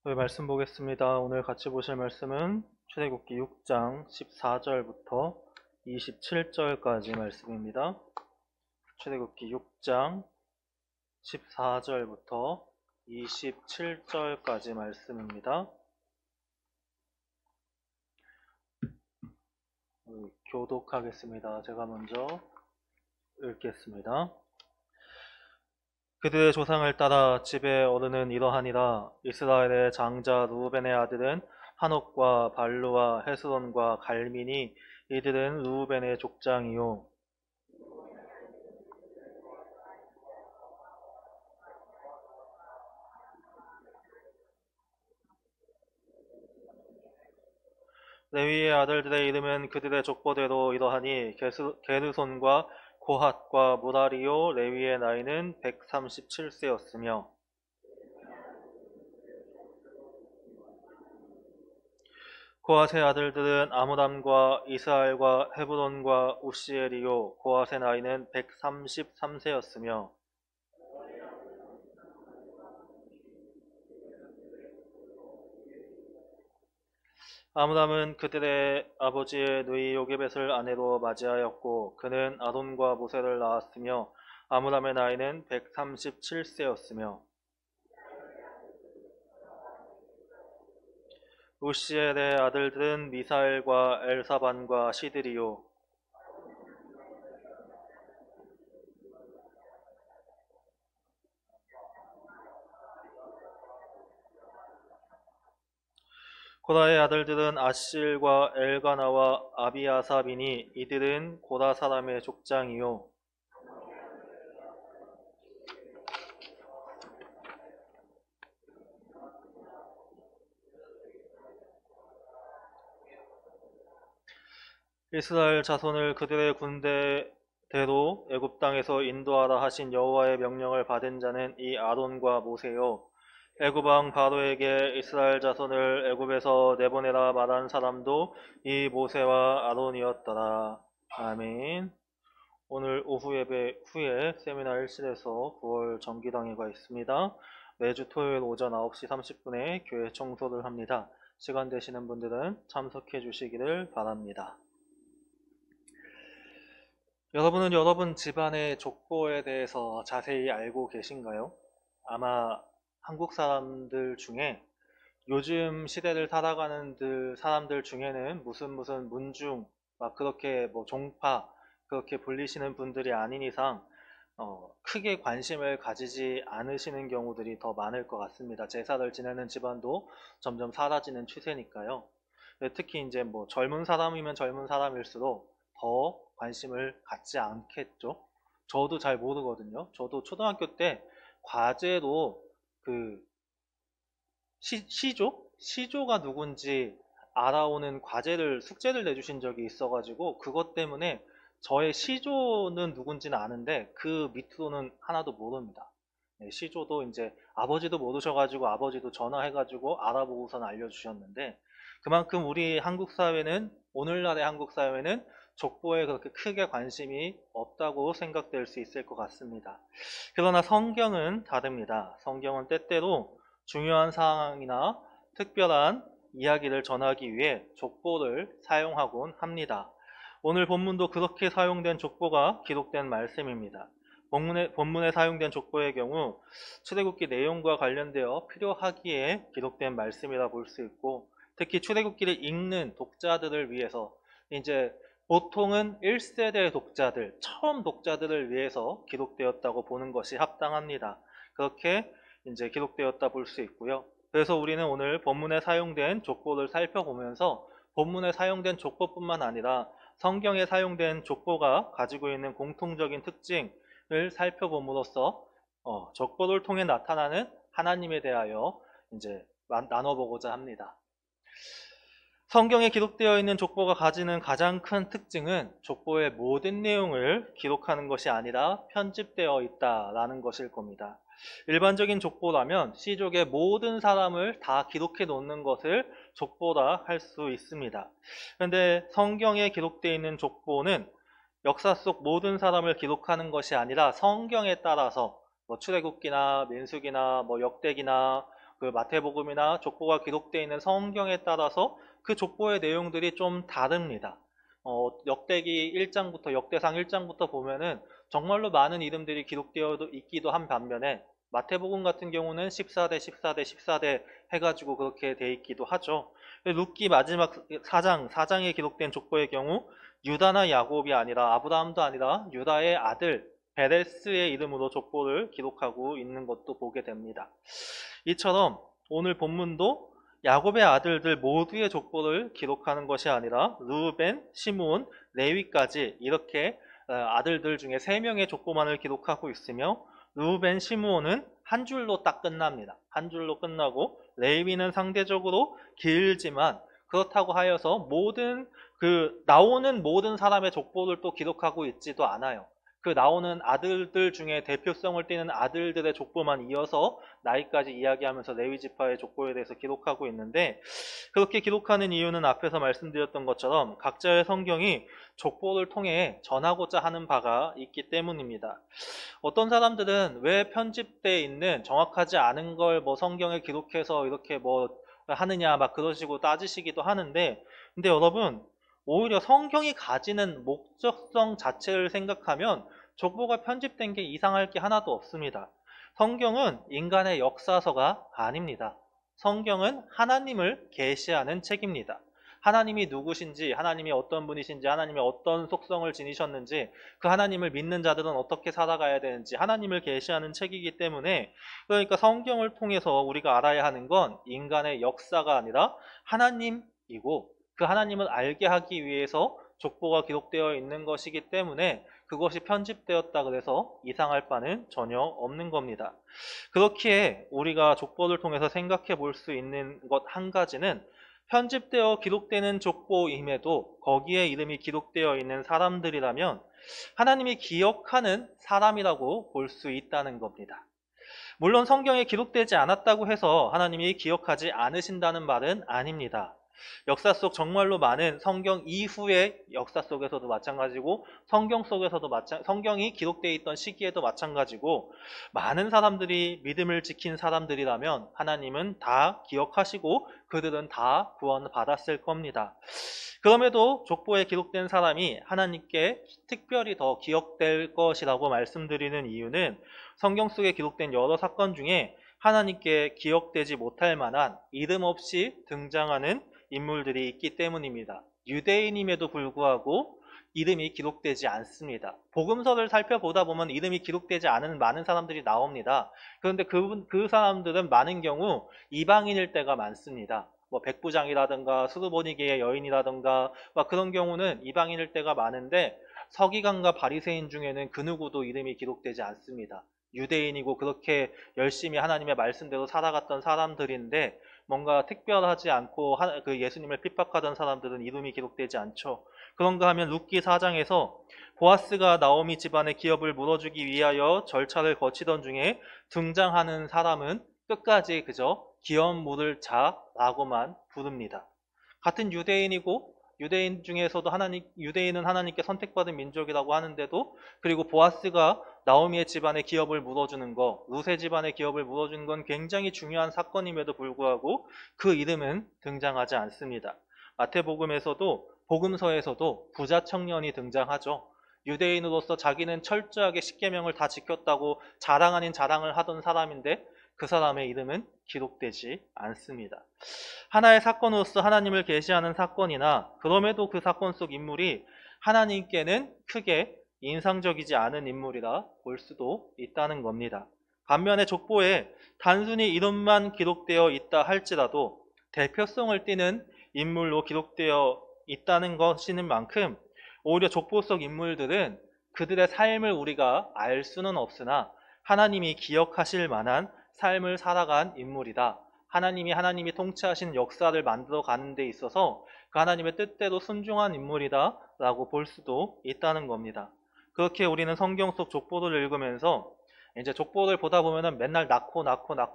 저희 말씀 보겠습니다. 오늘 같이 보실 말씀은 출애굽기 6장 14절부터 27절까지 말씀입니다. 출애굽기 6장 14절부터 27절까지 말씀입니다. 교독하겠습니다. 제가 먼저 읽겠습니다. 그들의 조상을 따라 집의 어른은 이러하니라. 이스라엘의 장자 루벤의 아들은 한옥과 발루와 헤스론과 갈민이 이들은 루벤의 족장이요. 레위의 아들들의 이름은 그들의 족보대로 이러하니 게르손과 고핫과 무라리요. 레위의 나이는 137세였으며 고핫의 아들들은 아므람과 이스라엘과 헤브론과 우시엘이요. 고핫의 나이는 133세였으며 아므람은 그들의 아버지의 누이 요게벳을 아내로 맞이하였고 그는 아론과 모세를 낳았으며 아므람의 나이는 137세였으며 우시엘의 아들들은 미사엘과 엘사반과 시드리요. 고라의 아들들은 아실과 엘가나와 아비아삽이니 이들은 고라 사람의 족장이요. 이스라엘 자손을 그들의 군대대로 애굽 땅에서 인도하라 하신 여호와의 명령을 받은 자는 이 아론과 모세요. 애굽 왕 바로에게 이스라엘 자손을 애굽에서 내보내라 말한 사람도 이 모세와 아론이었더라. 아멘. 오늘 오후 예배 후에 세미나 1실에서 9월 정기당회가 있습니다. 매주 토요일 오전 9시 30분에 교회 청소를 합니다. 시간 되시는 분들은 참석해 주시기를 바랍니다. 여러분은 여러분 집안의 족보에 대해서 자세히 알고 계신가요? 아마 한국 사람들 중에 요즘 시대를 살아가는 사람들 중에는 무슨 문중 막 그렇게 뭐 종파 그렇게 불리시는 분들이 아닌 이상 크게 관심을 가지지 않으시는 경우들이 더 많을 것 같습니다. 제사를 지내는 집안도 점점 사라지는 추세니까요. 특히 이제 뭐 젊은 사람이면 젊은 사람일수록 더 관심을 갖지 않겠죠. 저도 잘 모르거든요. 저도 초등학교 때 과제로 그 시조가 누군지 알아오는 숙제를 내주신 적이 있어가지고 그것 때문에 저의 시조는 누군지는 아는데 그 밑으로는 하나도 모릅니다. 네, 시조도 이제 아버지도 모르셔가지고 아버지도 전화해가지고 알아보고선 알려주셨는데 그만큼 우리 한국 사회는 오늘날의 한국 사회는 족보에 그렇게 크게 관심이 없다고 생각될 수 있을 것 같습니다. 그러나 성경은 다릅니다. 성경은 때때로 중요한 상황이나 특별한 이야기를 전하기 위해 족보를 사용하곤 합니다. 오늘 본문도 그렇게 사용된 족보가 기록된 말씀입니다. 본문에 사용된 족보의 경우 출애굽기 내용과 관련되어 필요하기에 기록된 말씀이라 볼 수 있고 특히 출애굽기를 읽는 독자들을 위해서 이제 보통은 1세대 독자들, 처음 독자들을 위해서 기록되었다고 보는 것이 합당합니다. 그렇게 이제 기록되었다 볼 수 있고요. 그래서 우리는 오늘 본문에 사용된 족보를 살펴보면서 본문에 사용된 족보뿐만 아니라 성경에 사용된 족보가 가지고 있는 공통적인 특징을 살펴봄으로써 족보를 통해 나타나는 하나님에 대하여 이제 나눠보고자 합니다. 성경에 기록되어 있는 족보가 가지는 가장 큰 특징은 족보의 모든 내용을 기록하는 것이 아니라 편집되어 있다라는 것일 겁니다. 일반적인 족보라면 시족의 모든 사람을 다 기록해 놓는 것을 족보라 할 수 있습니다. 그런데 성경에 기록되어 있는 족보는 역사 속 모든 사람을 기록하는 것이 아니라 성경에 따라서 뭐 출애굽기나 민수기나 뭐 역대기나 그 마태복음이나 족보가 기록되어 있는 성경에 따라서 그 족보의 내용들이 좀 다릅니다. 역대기 1장부터 역대상 1장부터 보면은 정말로 많은 이름들이 기록되어 있기도 한 반면에 마태복음 같은 경우는 14대 14대 14대 해가지고 그렇게 돼 있기도 하죠. 룻기 마지막 4장에 기록된 족보의 경우 유다나 야곱이 아니라 아브라함도 아니라 유다의 아들 베레스의 이름으로 족보를 기록하고 있는 것도 보게 됩니다. 이처럼 오늘 본문도 야곱의 아들들 모두의 족보를 기록하는 것이 아니라 르우벤, 시므온, 레위까지 이렇게 아들들 중에 3명의 족보만을 기록하고 있으며 르우벤, 시므온은 한 줄로 딱 끝납니다. 한 줄로 끝나고 레위는 상대적으로 길지만 그렇다고 하여서 나오는 모든 사람의 족보를 또 기록하고 있지도 않아요. 그 나오는 아들들 중에 대표성을 띠는 아들들의 족보만 이어서 나이까지 이야기하면서 레위 지파의 족보에 대해서 기록하고 있는데, 그렇게 기록하는 이유는 앞에서 말씀드렸던 것처럼 각자의 성경이 족보를 통해 전하고자 하는 바가 있기 때문입니다. 어떤 사람들은 왜 편집되어 있는 정확하지 않은 걸 성경에 기록해서 이렇게 하느냐 막 그러시고 따지시기도 하는데, 근데 여러분 오히려 성경이 가지는 목적성 자체를 생각하면 족보가 편집된 게 이상할 게 하나도 없습니다. 성경은 인간의 역사서가 아닙니다. 성경은 하나님을 계시하는 책입니다. 하나님이 누구신지, 하나님이 어떤 분이신지, 하나님이 어떤 속성을 지니셨는지, 그 하나님을 믿는 자들은 어떻게 살아가야 되는지 하나님을 계시하는 책이기 때문에, 그러니까 성경을 통해서 우리가 알아야 하는 건 인간의 역사가 아니라 하나님이고, 그 하나님을 알게 하기 위해서 족보가 기록되어 있는 것이기 때문에 그것이 편집되었다 그래서 이상할 바는 전혀 없는 겁니다. 그렇기에 우리가 족보를 통해서 생각해 볼 수 있는 것 한 가지는, 편집되어 기록되는 족보임에도 거기에 이름이 기록되어 있는 사람들이라면 하나님이 기억하는 사람이라고 볼 수 있다는 겁니다. 물론 성경에 기록되지 않았다고 해서 하나님이 기억하지 않으신다는 말은 아닙니다. 역사 속 정말로 많은 성경 이후의 역사 속에서도 마찬가지고 성경이 기록되어 있던 시기에도 마찬가지고, 많은 사람들이 믿음을 지킨 사람들이라면 하나님은 다 기억하시고 그들은 다 구원받았을 겁니다. 그럼에도 족보에 기록된 사람이 하나님께 특별히 더 기억될 것이라고 말씀드리는 이유는, 성경 속에 기록된 여러 사건 중에 하나님께 기억되지 못할 만한 이름 없이 등장하는 인물들이 있기 때문입니다. 유대인임에도 불구하고 이름이 기록되지 않습니다. 복음서를 살펴보다 보면 이름이 기록되지 않은 많은 사람들이 나옵니다. 그런데 그 사람들은 많은 경우 이방인일 때가 많습니다. 백부장이라든가 수르보니게의 여인이라든가 그런 경우는 이방인일 때가 많은데, 서기관과 바리새인 중에는 그 누구도 이름이 기록되지 않습니다. 유대인이고 그렇게 열심히 하나님의 말씀대로 살아갔던 사람들인데, 뭔가 특별하지 않고 그 예수님을 핍박하던 사람들은 이름이 기록되지 않죠. 그런가 하면 룻기 4장에서 보아스가 나오미 집안의 기업을 물어주기 위하여 절차를 거치던 중에 등장하는 사람은 끝까지 그저 기업 물을 자라고만 부릅니다. 같은 유대인이고, 유대인 중에서도 유대인은 하나님께 선택받은 민족이라고 하는데도, 그리고 보아스가 나오미의 집안의 기업을 물어주는 거, 룻의 집안의 기업을 물어주는 건 굉장히 중요한 사건임에도 불구하고 그 이름은 등장하지 않습니다. 마태복음에서도, 복음서에서도 부자 청년이 등장하죠. 유대인으로서 자기는 철저하게 십계명을 다 지켰다고 자랑 아닌 자랑을 하던 사람인데 그 사람의 이름은 기록되지 않습니다. 하나의 사건으로서 하나님을 계시하는 사건이나, 그럼에도 그 사건 속 인물이 하나님께는 크게 인상적이지 않은 인물이라 볼 수도 있다는 겁니다. 반면에 족보에 단순히 이름만 기록되어 있다 할지라도 대표성을 띠는 인물로 기록되어 있다는 것이는 만큼, 오히려 족보 속 인물들은 그들의 삶을 우리가 알 수는 없으나 하나님이 기억하실 만한 삶을 살아간 인물이다. 하나님이 통치하시는 역사를 만들어 가는 데 있어서 그 하나님의 뜻대로 순종한 인물이다 라고 볼 수도 있다는 겁니다. 그렇게 우리는 성경 속 족보를 읽으면서 이제 족보를 보다 보면은 맨날 낳고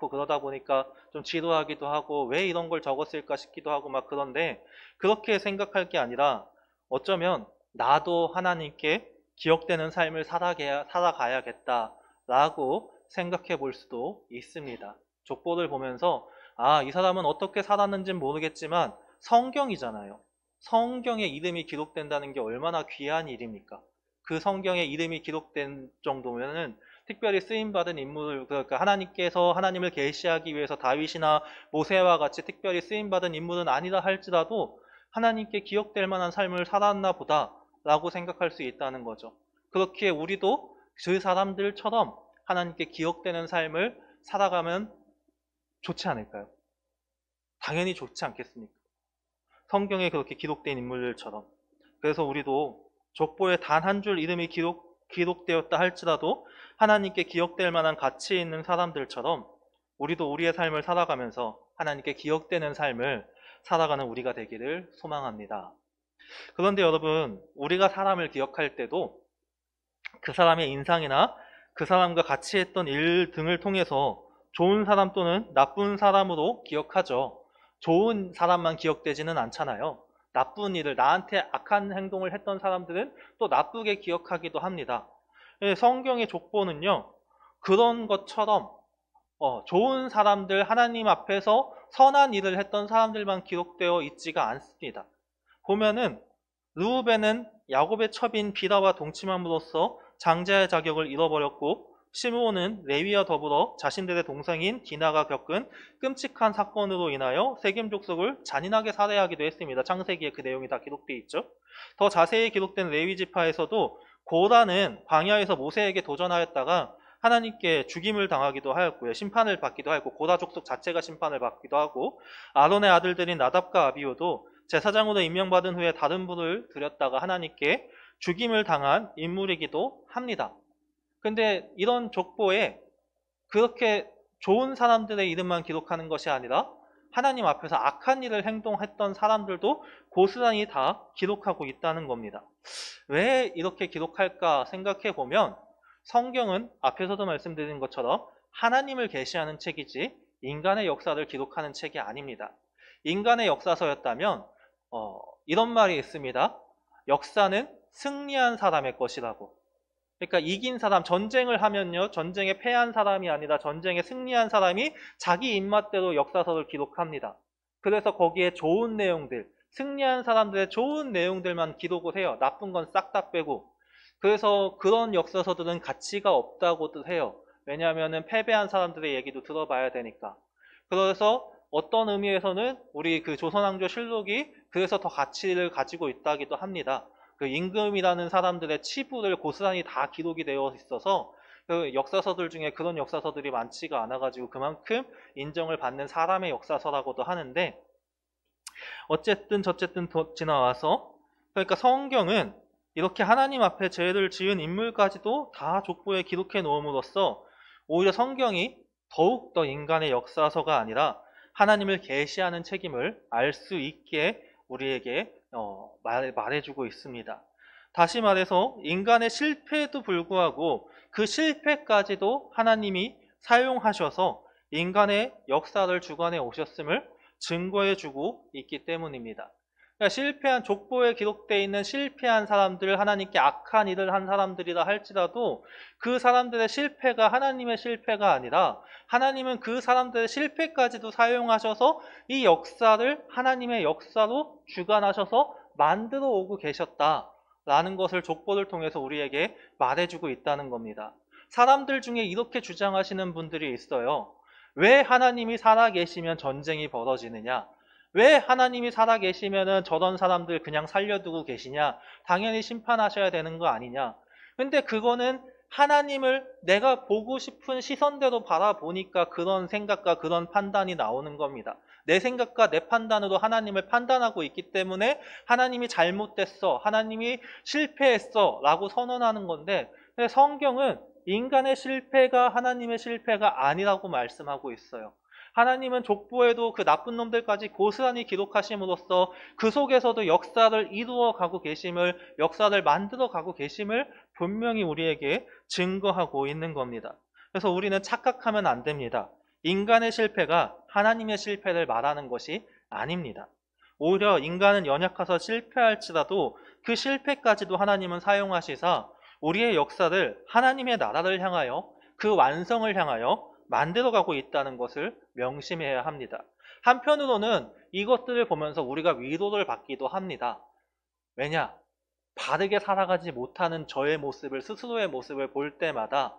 그러다 보니까 좀 지루하기도 하고 왜 이런 걸 적었을까 싶기도 하고 그런데, 그렇게 생각할 게 아니라 어쩌면 나도 하나님께 기억되는 삶을 살아가야겠다라고 생각해 볼 수도 있습니다. 족보를 보면서 아, 이 사람은 어떻게 살았는지는 모르겠지만 성경이잖아요. 성경에 이름이 기록된다는 게 얼마나 귀한 일입니까? 그 성경에 이름이 기록된 정도면은 특별히 쓰임받은 인물, 그러니까 하나님께서 하나님을 계시하기 위해서 다윗이나 모세와 같이 특별히 쓰임받은 인물은 아니다 할지라도 하나님께 기억될 만한 삶을 살았나 보다라고 생각할 수 있다는 거죠. 그렇기에 우리도 그 사람들처럼 하나님께 기억되는 삶을 살아가면 좋지 않을까요? 당연히 좋지 않겠습니까? 성경에 그렇게 기록된 인물들처럼. 그래서 우리도 족보에 단 한 줄 이름이 기록되었다 할지라도 하나님께 기억될 만한 가치 있는 사람들처럼 우리도 우리의 삶을 살아가면서 하나님께 기억되는 삶을 살아가는 우리가 되기를 소망합니다. 그런데 여러분, 우리가 사람을 기억할 때도 그 사람의 인상이나 그 사람과 같이 했던 일 등을 통해서 좋은 사람 또는 나쁜 사람으로 기억하죠. 좋은 사람만 기억되지는 않잖아요. 나쁜 일을, 나한테 악한 행동을 했던 사람들은 또 나쁘게 기억하기도 합니다. 성경의 족보는요, 그런 것처럼 좋은 사람들, 하나님 앞에서 선한 일을 했던 사람들만 기록되어 있지가 않습니다. 보면은 르우벤은 야곱의 첩인 비라와 동침함으로써 장자의 자격을 잃어버렸고, 시므온은 레위와 더불어 자신들의 동생인 디나가 겪은 끔찍한 사건으로 인하여 세겜 족속을 잔인하게 살해하기도 했습니다. 창세기에 그 내용이 다 기록되어 있죠. 더 자세히 기록된 레위 지파에서도 고라는 광야에서 모세에게 도전하였다가 하나님께 죽임을 당하기도 하였고요. 심판을 받기도 하였고, 고라 족속 자체가 심판을 받기도 하고, 아론의 아들들인 나답과 아비후도 제사장으로 임명받은 후에 다른 분을 드렸다가 하나님께 죽임을 당한 인물이기도 합니다. 근데 이런 족보에 그렇게 좋은 사람들의 이름만 기록하는 것이 아니라 하나님 앞에서 악한 일을 행동했던 사람들도 고스란히 다 기록하고 있다는 겁니다. 왜 이렇게 기록할까 생각해 보면 성경은 앞에서도 말씀드린 것처럼 하나님을 계시하는 책이지 인간의 역사를 기록하는 책이 아닙니다. 인간의 역사서였다면 이런 말이 있습니다. 역사는 승리한 사람의 것이라고. 그러니까 이긴 사람, 전쟁을 하면요, 전쟁에 패한 사람이 아니라 전쟁에 승리한 사람이 자기 입맛대로 역사서를 기록합니다. 그래서 거기에 좋은 내용들, 승리한 사람들의 좋은 내용들만 기록을 해요. 나쁜 건 싹 다 빼고. 그래서 그런 역사서들은 가치가 없다고도 해요. 왜냐하면 패배한 사람들의 얘기도 들어봐야 되니까. 그래서 어떤 의미에서는 우리 그 조선왕조 실록이 그래서 더 가치를 가지고 있다기도 합니다. 그 임금이라는 사람들의 치부를 고스란히 다 기록이 되어 있어서 그 역사서들 중에 그런 역사서들이 많지가 않아가지고 그만큼 인정을 받는 사람의 역사서라고도 하는데, 어쨌든 저쨌든 지나와서, 그러니까 성경은 이렇게 하나님 앞에 죄를 지은 인물까지도 다 족보에 기록해 놓음으로써 오히려 성경이 더욱더 인간의 역사서가 아니라 하나님을 계시하는 책임을 알 수 있게 우리에게 말해주고 있습니다. 다시 말해서 인간의 실패에도 불구하고 그 실패까지도 하나님이 사용하셔서 인간의 역사를 주관해 오셨음을 증거해주고 있기 때문입니다. 그러니까 실패한, 족보에 기록되어 있는 실패한 사람들, 하나님께 악한 일을 한 사람들이라 할지라도 그 사람들의 실패가 하나님의 실패가 아니라 하나님은 그 사람들의 실패까지도 사용하셔서 이 역사를 하나님의 역사로 주관하셔서 만들어 오고 계셨다라는 것을 족보를 통해서 우리에게 말해주고 있다는 겁니다. 사람들 중에 이렇게 주장하시는 분들이 있어요. 왜 하나님이 살아계시면 전쟁이 벌어지느냐? 왜 하나님이 살아계시면 저런 사람들 그냥 살려두고 계시냐? 당연히 심판하셔야 되는 거 아니냐? 근데 그거는 하나님을 내가 보고 싶은 시선대로 바라보니까 그런 생각과 그런 판단이 나오는 겁니다. 내 생각과 내 판단으로 하나님을 판단하고 있기 때문에 하나님이 잘못됐어, 하나님이 실패했어 라고 선언하는 건데, 성경은 인간의 실패가 하나님의 실패가 아니라고 말씀하고 있어요. 하나님은 족보에도 그 나쁜 놈들까지 고스란히 기록하심으로써 그 속에서도 역사를 이루어 가고 계심을, 역사를 만들어 가고 계심을 분명히 우리에게 증거하고 있는 겁니다. 그래서 우리는 착각하면 안 됩니다. 인간의 실패가 하나님의 실패를 말하는 것이 아닙니다. 오히려 인간은 연약해서 실패할지라도 그 실패까지도 하나님은 사용하시사 우리의 역사를 하나님의 나라를 향하여, 그 완성을 향하여 만들어가고 있다는 것을 명심해야 합니다. 한편으로는 이것들을 보면서 우리가 위로를 받기도 합니다. 왜냐? 바르게 살아가지 못하는 저의 모습을, 스스로의 모습을 볼 때마다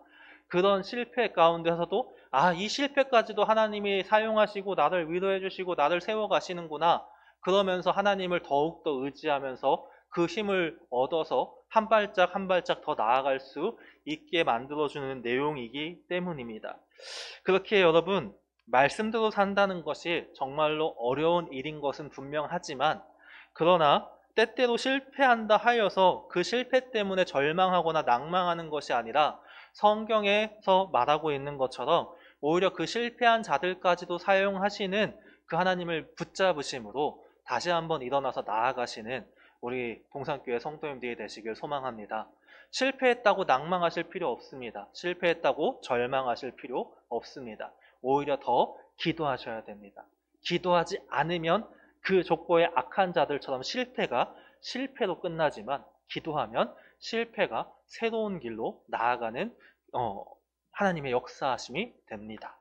그런 실패 가운데서도 이 실패까지도 하나님이 사용하시고 나를 위로해 주시고 나를 세워가시는구나. 그러면서 하나님을 더욱더 의지하면서 그 힘을 얻어서 한 발짝 한 발짝 더 나아갈 수 있게 만들어주는 내용이기 때문입니다. 그렇게 여러분, 말씀대로 산다는 것이 정말로 어려운 일인 것은 분명하지만, 그러나 때때로 실패한다 하여서 그 실패 때문에 절망하거나 낭망하는 것이 아니라 성경에서 말하고 있는 것처럼 오히려 그 실패한 자들까지도 사용하시는 그 하나님을 붙잡으심으로 다시 한번 일어나서 나아가시는 우리 동산교회 성도님들이 되시길 소망합니다. 실패했다고 낭망하실 필요 없습니다. 실패했다고 절망하실 필요 없습니다. 오히려 더 기도하셔야 됩니다. 기도하지 않으면 그 족보의 악한 자들처럼 실패가 실패로 끝나지만, 기도하면 실패가 새로운 길로 나아가는 하나님의 역사하심이 됩니다.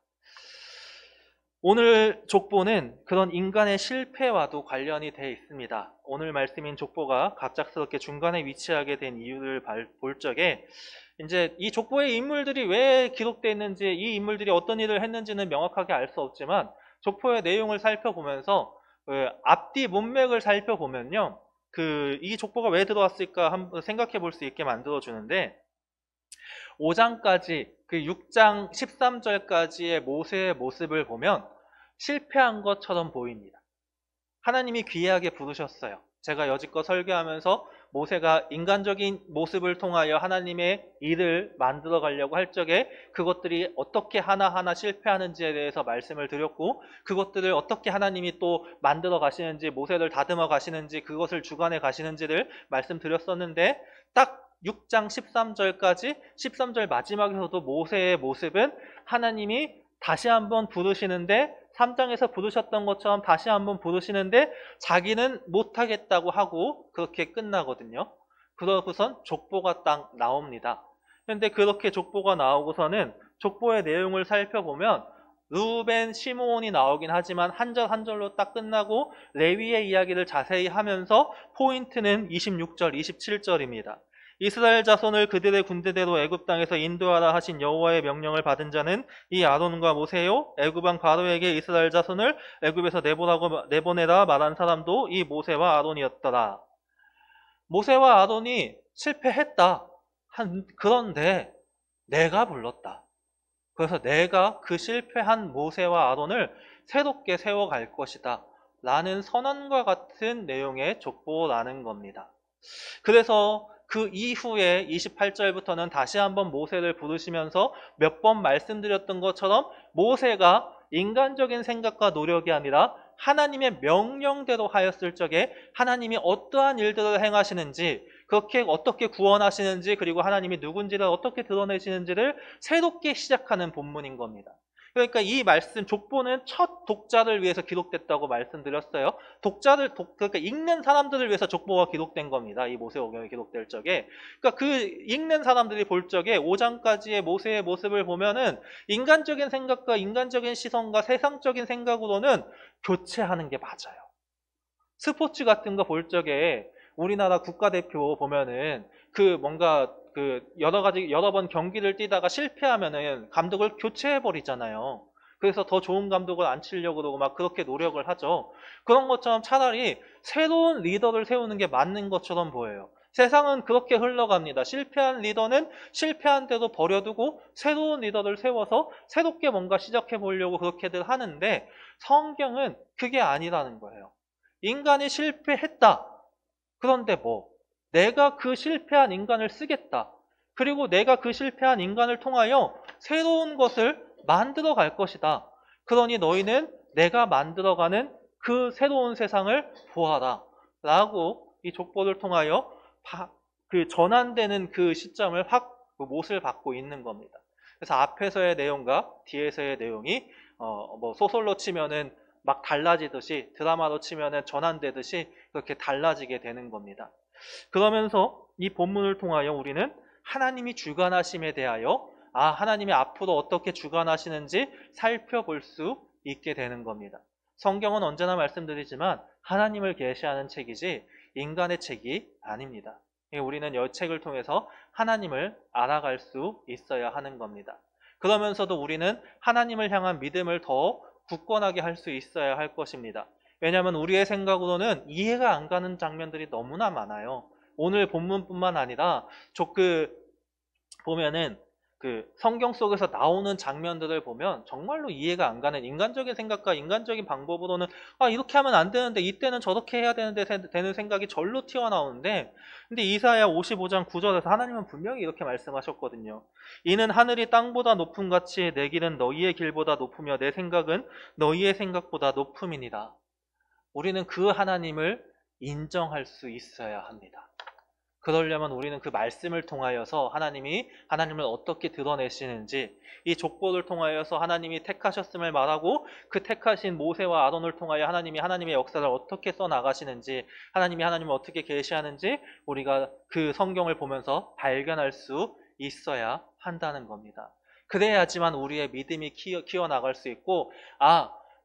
오늘 족보는 그런 인간의 실패와도 관련이 되어 있습니다. 오늘 말씀인 족보가 갑작스럽게 중간에 위치하게 된 이유를 볼 적에 이제 이 족보의 인물들이 왜 기록되어 있는지, 이 인물들이 어떤 일을 했는지는 명확하게 알 수 없지만 족보의 내용을 살펴보면서 앞뒤 문맥을 살펴보면요, 이 족보가 왜 들어왔을까 한번 생각해 볼 수 있게 만들어 주는데, 5장까지 그 6장 13절까지의 모세의 모습을 보면 실패한 것처럼 보입니다. 하나님이 귀하게 부르셨어요. 제가 여지껏 설교하면서 모세가 인간적인 모습을 통하여 하나님의 일을 만들어 가려고 할 적에 그것들이 어떻게 하나하나 실패하는지에 대해서 말씀을 드렸고, 그것들을 어떻게 하나님이 또 만들어 가시는지, 모세를 다듬어 가시는지, 그것을 주관해 가시는지를 말씀드렸었는데, 딱 6장 13절까지 13절 마지막에서도 모세의 모습은 하나님이 다시 한번 부르시는데, 3장에서 부르셨던 것처럼 다시 한번 부르시는데 자기는 못하겠다고 하고 그렇게 끝나거든요. 그러고선 족보가 딱 나옵니다. 그런데 그렇게 족보가 나오고서는 족보의 내용을 살펴보면 루벤, 시므온이 나오긴 하지만 한 절 한 절로 딱 끝나고 레위의 이야기를 자세히 하면서 포인트는 26절, 27절입니다. 이스라엘 자손을 그들의 군대대로 애굽 땅에서 인도하라 하신 여호와의 명령을 받은 자는 이 아론과 모세요. 애굽 왕 바로에게 이스라엘 자손을 애굽에서 내보내라 말한 사람도 이 모세와 아론이었더라. 모세와 아론이 실패했다. 그런데 내가 불렀다. 그래서 내가 그 실패한 모세와 아론을 새롭게 세워갈 것이다. 라는 선언과 같은 내용의 족보라는 겁니다. 그래서 그 이후에 28절부터는 다시 한번 모세를 부르시면서 몇 번 말씀드렸던 것처럼 모세가 인간적인 생각과 노력이 아니라 하나님의 명령대로 하였을 적에 하나님이 어떠한 일들을 행하시는지, 그렇게 어떻게 구원하시는지, 그리고 하나님이 누군지를 어떻게 드러내시는지를 새롭게 시작하는 본문인 겁니다. 그러니까 이 말씀, 족보는 첫 독자를 위해서 기록됐다고 말씀드렸어요. 그러니까 읽는 사람들을 위해서 족보가 기록된 겁니다. 이 모세오경이 기록될 적에. 그러니까 그 읽는 사람들이 볼 적에 5장까지의 모세의 모습을 보면은 인간적인 생각과 인간적인 시선과 세상적인 생각으로는 교체하는 게 맞아요. 스포츠 같은 거 볼 적에 우리나라 국가대표 보면은 여러 번 경기를 뛰다가 실패하면은 감독을 교체해버리잖아요. 그래서 더 좋은 감독을 안 치려고 그러고 막 그렇게 노력을 하죠. 그런 것처럼 차라리 새로운 리더를 세우는 게 맞는 것처럼 보여요. 세상은 그렇게 흘러갑니다. 실패한 리더는 실패한 대로 버려두고 새로운 리더를 세워서 새롭게 뭔가 시작해 보려고 그렇게들 하는데, 성경은 그게 아니라는 거예요. 인간이 실패했다. 그런데 내가 그 실패한 인간을 쓰겠다. 그리고 내가 그 실패한 인간을 통하여 새로운 것을 만들어 갈 것이다. 그러니 너희는 내가 만들어가는 그 새로운 세상을 보아라. 라고 이 족보를 통하여 그 전환되는 그 시점을 못을 받고 있는 겁니다. 그래서 앞에서의 내용과 뒤에서의 내용이 소설로 치면은 막 달라지듯이, 드라마로 치면은 전환되듯이 그렇게 달라지게 되는 겁니다. 그러면서 이 본문을 통하여 우리는 하나님이 주관하심에 대하여 하나님이 앞으로 어떻게 주관하시는지 살펴볼 수 있게 되는 겁니다. 성경은 언제나 말씀드리지만 하나님을 계시하는 책이지 인간의 책이 아닙니다. 우리는 이 책을 통해서 하나님을 알아갈 수 있어야 하는 겁니다. 그러면서도 우리는 하나님을 향한 믿음을 더 굳건하게 할 수 있어야 할 것입니다. 왜냐하면 우리의 생각으로는 이해가 안 가는 장면들이 너무나 많아요. 오늘 본문뿐만 아니라 보면은 성경 속에서 나오는 장면들을 보면 정말로 이해가 안 가는 인간적인 생각과 인간적인 방법으로는 이렇게 하면 안 되는데 이때는 저렇게 해야 되는데 되는 생각이 절로 튀어나오는데, 근데 이사야 55장 9절에서 하나님은 분명히 이렇게 말씀하셨거든요. 이는 하늘이 땅보다 높음 같이 내 길은 너희의 길보다 높으며 내 생각은 너희의 생각보다 높음이니라. 우리는 그 하나님을 인정할 수 있어야 합니다. 그러려면 우리는 그 말씀을 통하여서 하나님을 어떻게 드러내시는지, 이 족보를 통하여서 하나님이 택하셨음을 말하고 그 택하신 모세와 아론을 통하여 하나님의 역사를 어떻게 써나가시는지, 하나님을 어떻게 계시하는지 우리가 그 성경을 보면서 발견할 수 있어야 한다는 겁니다. 그래야지만 우리의 믿음이 키워나갈 수 있고,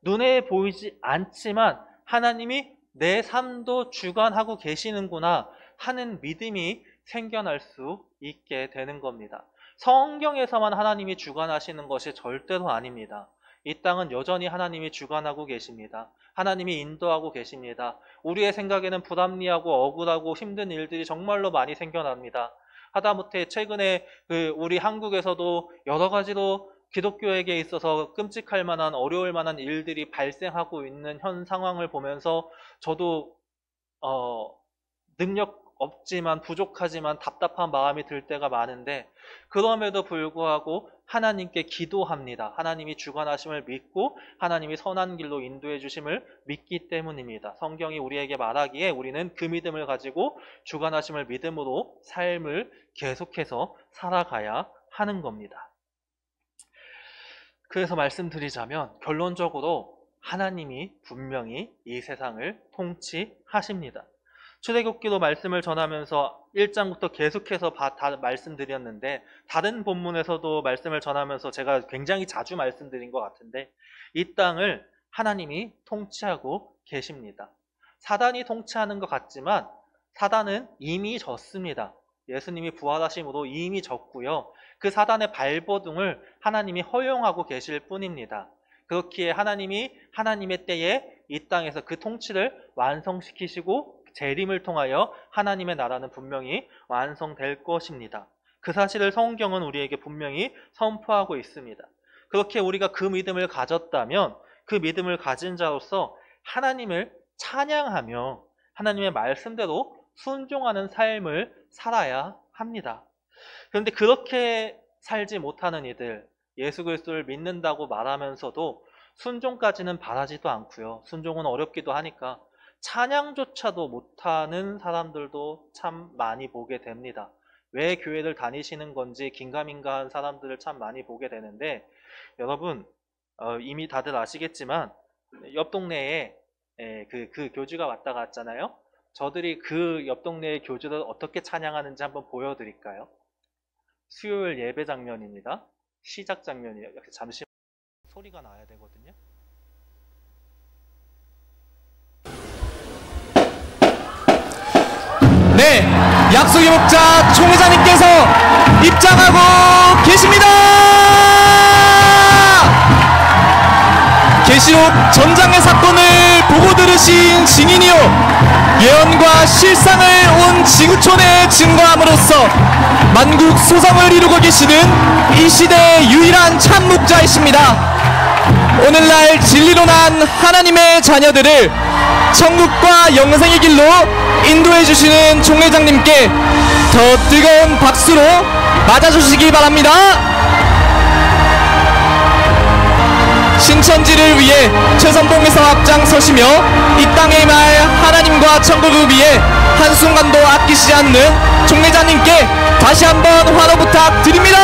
눈에 보이지 않지만 하나님이 내 삶도 주관하고 계시는구나 하는 믿음이 생겨날 수 있게 되는 겁니다. 성경에서만 하나님이 주관하시는 것이 절대로 아닙니다. 이 땅은 여전히 하나님이 주관하고 계십니다. 하나님이 인도하고 계십니다. 우리의 생각에는 불합리하고 억울하고 힘든 일들이 정말로 많이 생겨납니다. 하다못해 최근에 우리 한국에서도 여러 가지로 기독교에게 있어서 끔찍할 만한, 어려울 만한 일들이 발생하고 있는 현 상황을 보면서 저도 능력 없지만, 부족하지만 답답한 마음이 들 때가 많은데, 그럼에도 불구하고 하나님께 기도합니다. 하나님이 주관하심을 믿고 하나님이 선한 길로 인도해 주심을 믿기 때문입니다. 성경이 우리에게 말하기에 우리는 그 믿음을 가지고 주관하심을 믿음으로 삶을 계속해서 살아가야 하는 겁니다. 그래서 말씀드리자면 결론적으로 하나님이 분명히 이 세상을 통치하십니다. 출애굽기로 말씀을 전하면서 1장부터 계속해서 다 말씀드렸는데, 다른 본문에서도 말씀을 전하면서 제가 굉장히 자주 말씀드린 것 같은데, 이 땅을 하나님이 통치하고 계십니다. 사단이 통치하는 것 같지만 사단은 이미 졌습니다. 예수님이 부활하심으로 이미 졌고요. 그 사단의 발버둥을 하나님이 허용하고 계실 뿐입니다. 그렇기에 하나님이 하나님의 때에 이 땅에서 그 통치를 완성시키시고 재림을 통하여 하나님의 나라는 분명히 완성될 것입니다. 그 사실을 성경은 우리에게 분명히 선포하고 있습니다. 그렇게 우리가 그 믿음을 가졌다면 그 믿음을 가진 자로서 하나님을 찬양하며 하나님의 말씀대로 순종하는 삶을 살아야 합니다. 그런데 그렇게 살지 못하는 이들, 예수 그리스도를 믿는다고 말하면서도 순종까지는 바라지도 않고요. 순종은 어렵기도 하니까 찬양조차도 못하는 사람들도 참 많이 보게 됩니다. 왜 교회를 다니시는 건지 긴가민가한 사람들을 참 많이 보게 되는데, 여러분 이미 다들 아시겠지만 옆 동네에 그 교주가 왔다 갔잖아요. 저들이 그 옆 동네의 교주를 어떻게 찬양하는지 한번 보여드릴까요? 수요일 예배 장면입니다. 시작 장면이에요. 잠시 소리가 나야 되거든요. 네, 약속의 목자 총회장님께서 입장하고 계십니다. 계시록 전장의 사건을 보고 들으신 증인이요, 예언과 실상을 온 지구촌에 증거함으로써 만국 소성을 이루고 계시는 이 시대의 유일한 참 목자이십니다. 오늘날 진리로 난 하나님의 자녀들을 천국과 영생의 길로 인도해 주시는 총회장님께 더 뜨거운 박수로 맞아주시기 바랍니다. 신천지를 위해 최선봉에서 앞장서시며 이 땅의 말 하나님과 천국을 위해 한순간도 아끼시지 않는 총회장님께 다시 한번 환호 부탁드립니다.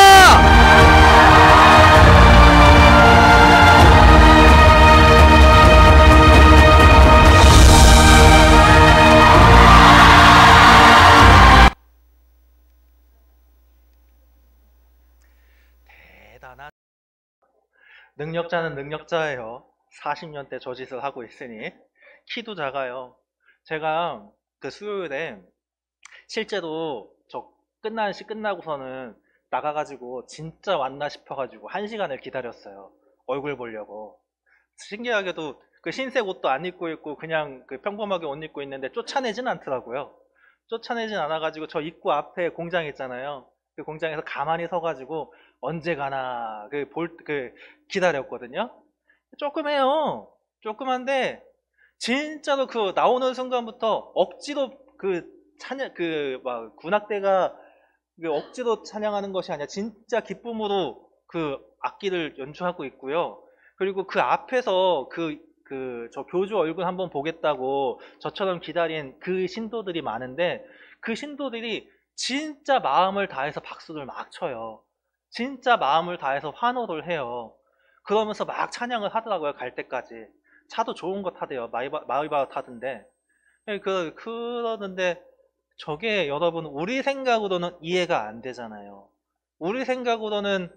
능력자는 능력자예요. 40년대 저 짓을 하고 있으니. 키도 작아요. 제가 그 수요일에 실제로 저 끝나고서는 나가가지고 진짜 왔나 싶어가지고 1시간을 기다렸어요. 얼굴 보려고. 신기하게도 그 흰색 옷도 안 입고 있고 그냥 그 평범하게 옷 입고 있는데 쫓아내진 않더라고요. 쫓아내진 않아가지고 저 입구 앞에 공장 있잖아요. 그 공장에서 가만히 서가지고 언제 가나 기다렸거든요. 조그매요. 조그만데 진짜로 그 나오는 순간부터 억지로 그 찬양 그 막 군악대가 그 억지로 찬양하는 것이 아니라 진짜 기쁨으로 그 악기를 연주하고 있고요. 그리고 그 앞에서 저 교주 얼굴 한번 보겠다고 저처럼 기다린 그 신도들이 많은데 그 신도들이 진짜 마음을 다해서 박수를 막 쳐요. 진짜 마음을 다해서 환호를 해요. 그러면서 막 찬양을 하더라고요, 갈 때까지. 차도 좋은 거 타대요. 마이바 타던데. 그러는데 저게 여러분 우리 생각으로는 이해가 안 되잖아요. 우리 생각으로는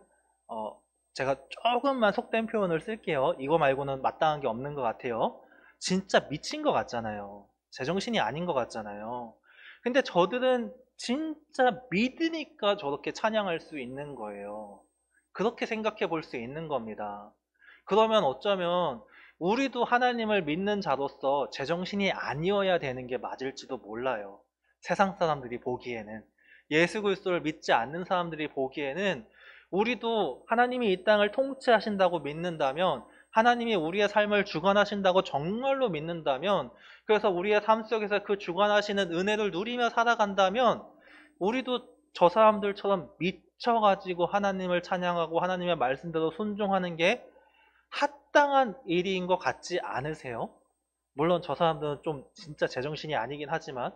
어, 제가 조금만 속된 표현을 쓸게요. 이거 말고는 마땅한 게 없는 것 같아요. 진짜 미친 것 같잖아요. 제정신이 아닌 것 같잖아요. 근데 저들은 진짜 믿으니까 저렇게 찬양할 수 있는 거예요. 그렇게 생각해 볼 수 있는 겁니다. 그러면 어쩌면 우리도 하나님을 믿는 자로서 제정신이 아니어야 되는 게 맞을지도 몰라요. 세상 사람들이 보기에는. 예수 그리스도를 믿지 않는 사람들이 보기에는 우리도 하나님이 이 땅을 통치하신다고 믿는다면, 하나님이 우리의 삶을 주관하신다고 정말로 믿는다면, 그래서 우리의 삶 속에서 그 주관하시는 은혜를 누리며 살아간다면 우리도 저 사람들처럼 미쳐가지고 하나님을 찬양하고 하나님의 말씀대로 순종하는 게 합당한 일인 것 같지 않으세요? 물론 저 사람들은 좀 진짜 제정신이 아니긴 하지만,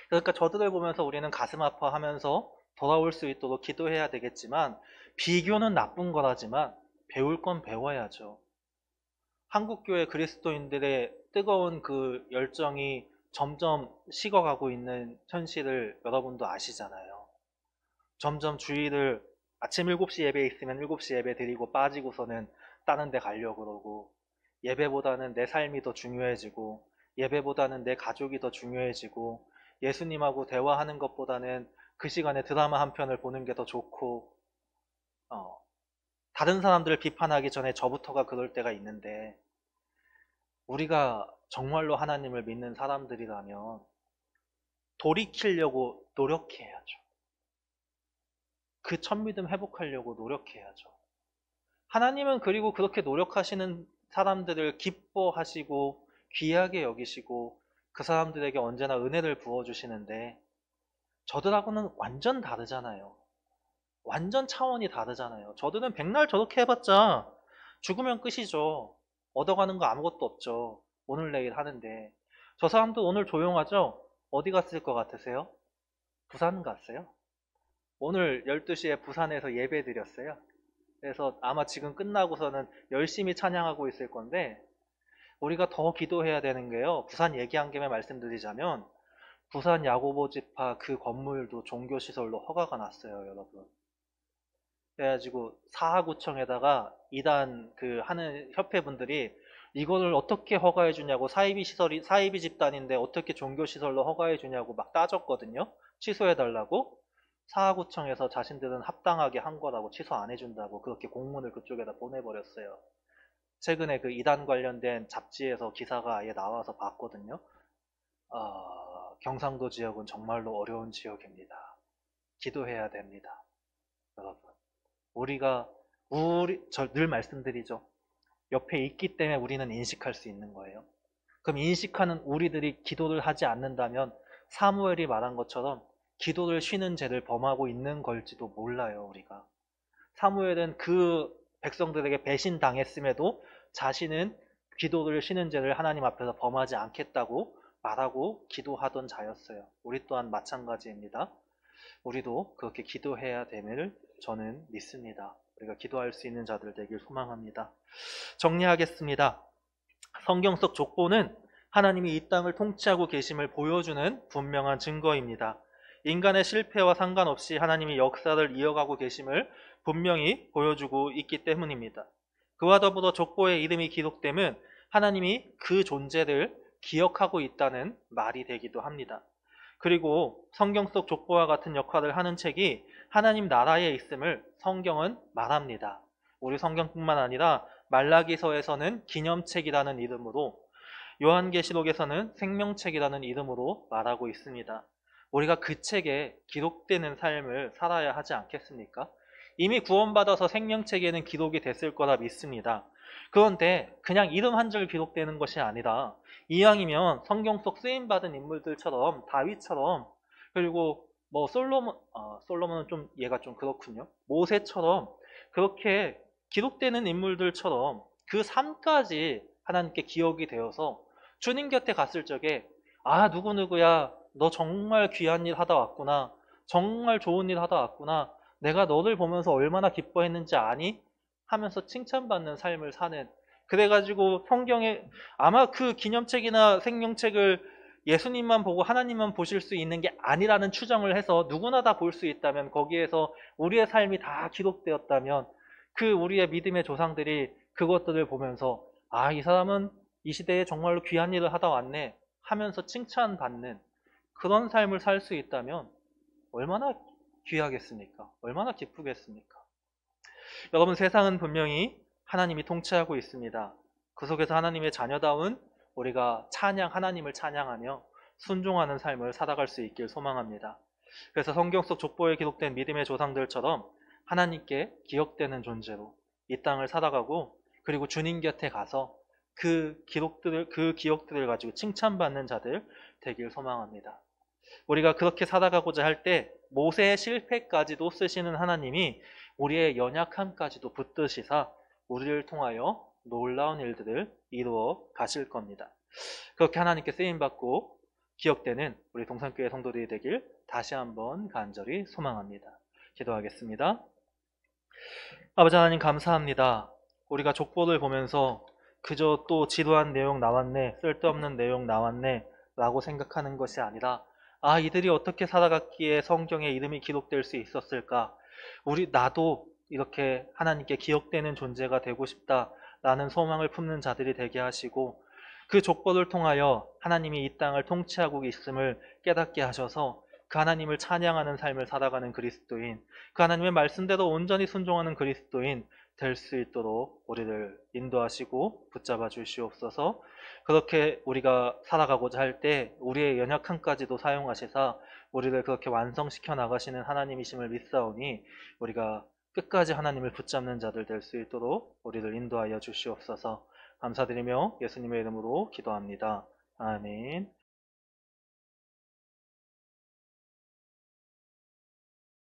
그러니까 저들을 보면서 우리는 가슴 아파하면서 돌아올 수 있도록 기도해야 되겠지만, 비교는 나쁜 거라지만 배울 건 배워야죠. 한국교회 그리스도인들의 뜨거운 그 열정이 점점 식어가고 있는 현실을 여러분도 아시잖아요. 점점 주일을 아침 7시 예배 있으면 7시 예배 드리고 빠지고서는 다른 데 가려고 그러고, 예배보다는 내 삶이 더 중요해지고, 예배보다는 내 가족이 더 중요해지고, 예수님하고 대화하는 것보다는 그 시간에 드라마 한 편을 보는 게 더 좋고, 다른 사람들을 비판하기 전에 저부터가 그럴 때가 있는데, 우리가 정말로 하나님을 믿는 사람들이라면 돌이키려고 노력해야죠. 그 첫믿음 회복하려고 노력해야죠. 하나님은 그리고 그렇게 노력하시는 사람들을 기뻐하시고 귀하게 여기시고 그 사람들에게 언제나 은혜를 부어주시는데, 저들하고는 완전 다르잖아요. 완전 차원이 다르잖아요. 저들은 백날 저렇게 해봤자 죽으면 끝이죠. 얻어가는 거 아무것도 없죠. 오늘 내일 하는데. 저 사람도 오늘 조용하죠? 어디 갔을 것 같으세요? 부산 갔어요. 오늘 12시에 부산에서 예배 드렸어요. 그래서 아마 지금 끝나고서는 열심히 찬양하고 있을 건데, 우리가 더 기도해야 되는 게요. 부산 얘기한 김에 말씀드리자면, 부산 야고보 지파 그 건물도 종교시설로 허가가 났어요, 여러분. 그래가지고 사하구청에다가 이단 그 하는 협회분들이 이거를 어떻게 허가해 주냐고, 사이비 집단인데 어떻게 종교시설로 허가해 주냐고 막 따졌거든요. 취소해 달라고. 사하구청에서 자신들은 합당하게 한 거라고 취소 안 해준다고 그렇게 공문을 그쪽에다 보내버렸어요. 최근에 그 이단 관련된 잡지에서 기사가 아예 나와서 봤거든요. 경상도 지역은 정말로 어려운 지역입니다. 기도해야 됩니다. 여러분, 저 늘 말씀드리죠. 옆에 있기 때문에 우리는 인식할 수 있는 거예요. 그럼 인식하는 우리들이 기도를 하지 않는다면 사무엘이 말한 것처럼 기도를 쉬는 죄를 범하고 있는 걸지도 몰라요, 우리가. 사무엘은 그 백성들에게 배신당했음에도 자신은 기도를 쉬는 죄를 하나님 앞에서 범하지 않겠다고 말하고 기도하던 자였어요. 우리 또한 마찬가지입니다. 우리도 그렇게 기도해야 됨을 저는 믿습니다. 우리가 기도할 수 있는 자들 되길 소망합니다. 정리하겠습니다. 성경 속 족보는 하나님이 이 땅을 통치하고 계심을 보여주는 분명한 증거입니다. 인간의 실패와 상관없이 하나님이 역사를 이어가고 계심을 분명히 보여주고 있기 때문입니다. 그와 더불어 족보의 이름이 기록됨은 하나님이 그 존재를 기억하고 있다는 말이 되기도 합니다. 그리고 성경 속 족보와 같은 역할을 하는 책이 하나님 나라에 있음을 성경은 말합니다. 우리 성경뿐만 아니라 말라기서에서는 기념책이라는 이름으로, 요한계시록에서는 생명책이라는 이름으로 말하고 있습니다. 우리가 그 책에 기록되는 삶을 살아야 하지 않겠습니까? 이미 구원받아서 생명책에는 기록이 됐을 거라 믿습니다. 그런데 그냥 이름 한 줄 기록되는 것이 아니라 이왕이면 성경 속 쓰임받은 인물들처럼 다윗처럼, 그리고 뭐 솔로몬은 좀 얘가 좀 그렇군요. 모세처럼 그렇게 기록되는 인물들처럼 그 삶까지 하나님께 기억이 되어서 주님 곁에 갔을 적에 아, 누구누구야, 너 정말 귀한 일 하다 왔구나, 정말 좋은 일 하다 왔구나, 내가 너를 보면서 얼마나 기뻐했는지 아니? 하면서 칭찬받는 삶을 사는, 그래가지고 성경에 아마 그 기념책이나 생명책을 예수님만 보고 하나님만 보실 수 있는 게 아니라는 추정을 해서 누구나 다 볼 수 있다면, 거기에서 우리의 삶이 다 기록되었다면 그 우리의 믿음의 조상들이 그것들을 보면서 아, 이 사람은 이 시대에 정말로 귀한 일을 하다 왔네 하면서 칭찬받는 그런 삶을 살 수 있다면 얼마나 귀하겠습니까? 얼마나 기쁘겠습니까? 여러분, 세상은 분명히 하나님이 통치하고 있습니다. 그 속에서 하나님의 자녀다운 우리가 하나님을 찬양하며 순종하는 삶을 살아갈 수 있길 소망합니다. 그래서 성경 속 족보에 기록된 믿음의 조상들처럼 하나님께 기억되는 존재로 이 땅을 살아가고, 그리고 주님 곁에 가서 그 기억들을 가지고 칭찬받는 자들 되길 소망합니다. 우리가 그렇게 살아가고자 할 때 모세의 실패까지도 쓰시는 하나님이 우리의 연약함까지도 붙드시사 우리를 통하여 놀라운 일들을 이루어 가실 겁니다. 그렇게 하나님께 쓰임받고 기억되는 우리 동산교회 성도들이 되길 다시 한번 간절히 소망합니다. 기도하겠습니다. 아버지 하나님, 감사합니다. 우리가 족보를 보면서 그저 또 지루한 내용 나왔네, 쓸데없는 내용 나왔네 라고 생각하는 것이 아니라, 아, 이들이 어떻게 살아갔기에 성경에 이름이 기록될 수 있었을까? 나도 이렇게 하나님께 기억되는 존재가 되고 싶다라는 소망을 품는 자들이 되게 하시고, 그 족보를 통하여 하나님이 이 땅을 통치하고 있음을 깨닫게 하셔서 그 하나님을 찬양하는 삶을 살아가는 그리스도인, 그 하나님의 말씀대로 온전히 순종하는 그리스도인 될 수 있도록 우리를 인도하시고 붙잡아 주시옵소서. 그렇게 우리가 살아가고자 할 때 우리의 연약함까지도 사용하시사 우리를 그렇게 완성시켜 나가시는 하나님이심을 믿사오니, 우리가 끝까지 하나님을 붙잡는 자들 될 수 있도록 우리를 인도하여 주시옵소서. 감사드리며 예수님의 이름으로 기도합니다. 아멘.